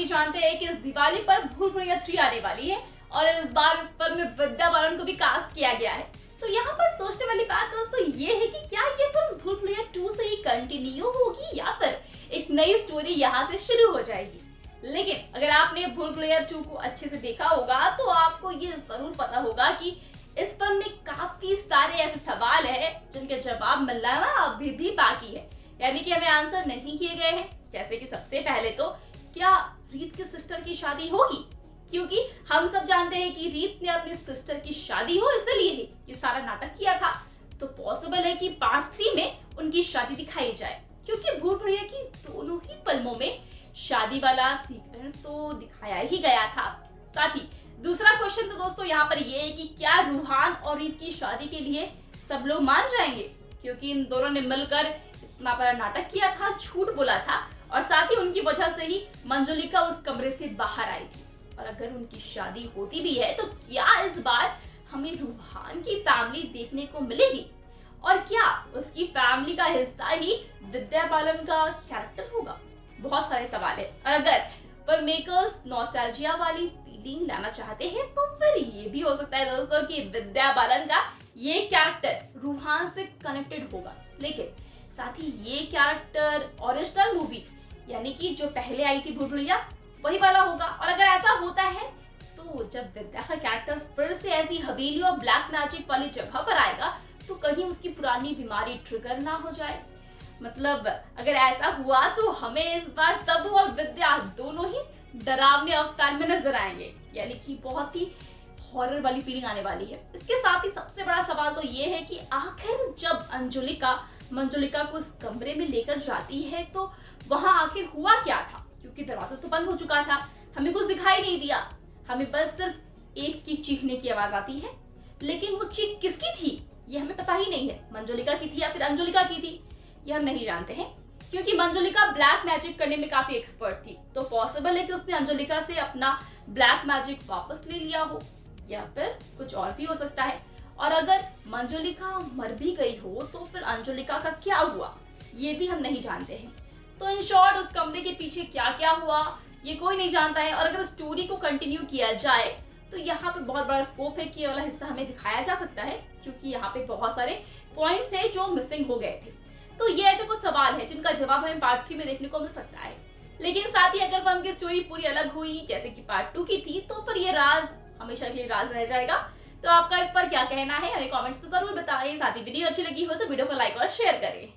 सभी जानते हैं कि इस दिवाली पर भूल भुलैया 3 आने वाली है और इस बार इस पर में विद्या बालन को भी कास्ट किया गया है। तो यहाँ पर सोचने वाली बात दोस्तों ये है कि क्या ये फिल्म भूल भुलैया 2 से ही कंटिन्यू होगी या फिर एक नई स्टोरी यहाँ से शुरू हो जाएगी। लेकिन अगर आपने भूल भुलैया 2 को अच्छे से देखा होगा तो आपको ये जरूर पता होगा कि इस फिल्म में काफी सारे ऐसे सवाल है जिनके जवाब मिलना ना अभी भी बाकी है, यानी कि हमें आंसर नहीं किए गए हैं। जैसे कि सबसे पहले तो क्या रीत की सिस्टर की शादी होगी, क्योंकि हम सब जानते हैं कि रीत ने अपनी सिस्टर की शादी हो इसलिए ही ये सारा नाटक किया था। तो पॉसिबल है कि पार्ट 3 में उनकी शादी दिखाई जाए, क्योंकि भूल भुलैया की दोनों ही फिल्मों में शादी वाला सीक्वेंस तो दिखाया ही गया था। साथ ही दूसरा क्वेश्चन तो दोस्तों यहाँ पर ये है कि क्या रूहान और रीत की शादी के लिए सब लोग मान जाएंगे, क्योंकि इन दोनों ने मिलकर इतना बड़ा नाटक किया था, झूठ बोला था और साथ ही उनकी वजह से ही मंजुलिका उस कमरे से बाहर आई थी। और अगर उनकी शादी होती भी है तो क्या इस बार हमें रूहान की फैमिली देखने को मिलेगी, और क्या उसकी फैमिली का हिस्सा ही विद्या बालन का कैरेक्टर होगा। बहुत सारे सवाल है। और अगर पर मेकर्स नॉस्टैल्जिया वाली फीलिंग लाना चाहते हैं तो फिर ये भी हो सकता है दोस्तों कि विद्या बालन का ये कैरेक्टर रूहान से कनेक्टेड होगा, लेकिन साथ ही ये कैरेक्टर ओरिजिनल मूवी यानी कि जो पहले आई थी भूल भुलैया वही वाला होगा। और अगर ऐसा होता है तो जब विद्या का कैरेक्टर फिर से ऐसी हवेली और ब्लैक मैजिक वाली जगह पर आएगा तो कहीं उसकी पुरानी बीमारी ट्रिगर ना हो जाए। मतलब अगर ऐसा हुआ तो हमें इस बार तबू और विद्या दोनों ही डरावने अवतार में नजर आएंगे, यानी कि बहुत ही हॉरर वाली फीलिंग आने वाली है। इसके साथ ही सबसे बड़ा सवाल तो ये है कि आखिर जब मंजुलिका को इस कमरे में लेकर जाती है तो वहां आखिर हुआ क्या था, क्योंकि दरवाजा तो बंद हो चुका था, हमें कुछ दिखाई नहीं दिया, हमें बस सिर्फ एक की चीखने की आवाज आती है। लेकिन वो चीख किसकी थी ये हमें पता ही नहीं है, मंजुलिका की थी या फिर अंजुलिका की थी ये हम नहीं जानते हैं, क्योंकि मंजुलिका ब्लैक मैजिक करने में काफी एक्सपर्ट थी। तो पॉसिबल है कि उसने अंजुलिका से अपना ब्लैक मैजिक वापस ले लिया हो, या फिर कुछ और भी हो सकता है। और अगर मंजुलिका मर भी गई हो तो फिर अंजुलिका का क्या हुआ ये भी हम नहीं जानते हैं। तो इन शॉर्ट उस कमरे के पीछे क्या क्या हुआ ये कोई नहीं जानता है। और अगर स्टोरी को कंटिन्यू किया जाए तो यहाँ पे बहुत बड़ा स्कोप है कि ये वाला हिस्सा हमें दिखाया जा सकता है, क्योंकि यहाँ पे बहुत सारे पॉइंट्स हैं जो मिसिंग हो गए थे। तो ये ऐसे कुछ सवाल है जिनका जवाब हमें पार्ट 3 में देखने को मिल सकता है। लेकिन साथ ही अगर फिल्म की स्टोरी पूरी अलग हुई जैसे कि पार्ट 2 की थी तो फिर ये राज हमेशा के लिए राज रह जाएगा। तो आपका इस पर क्या कहना है हमें कमेंट्स में जरूर बताएं। साथ ही वीडियो अच्छी लगी हो तो वीडियो को लाइक और शेयर करें।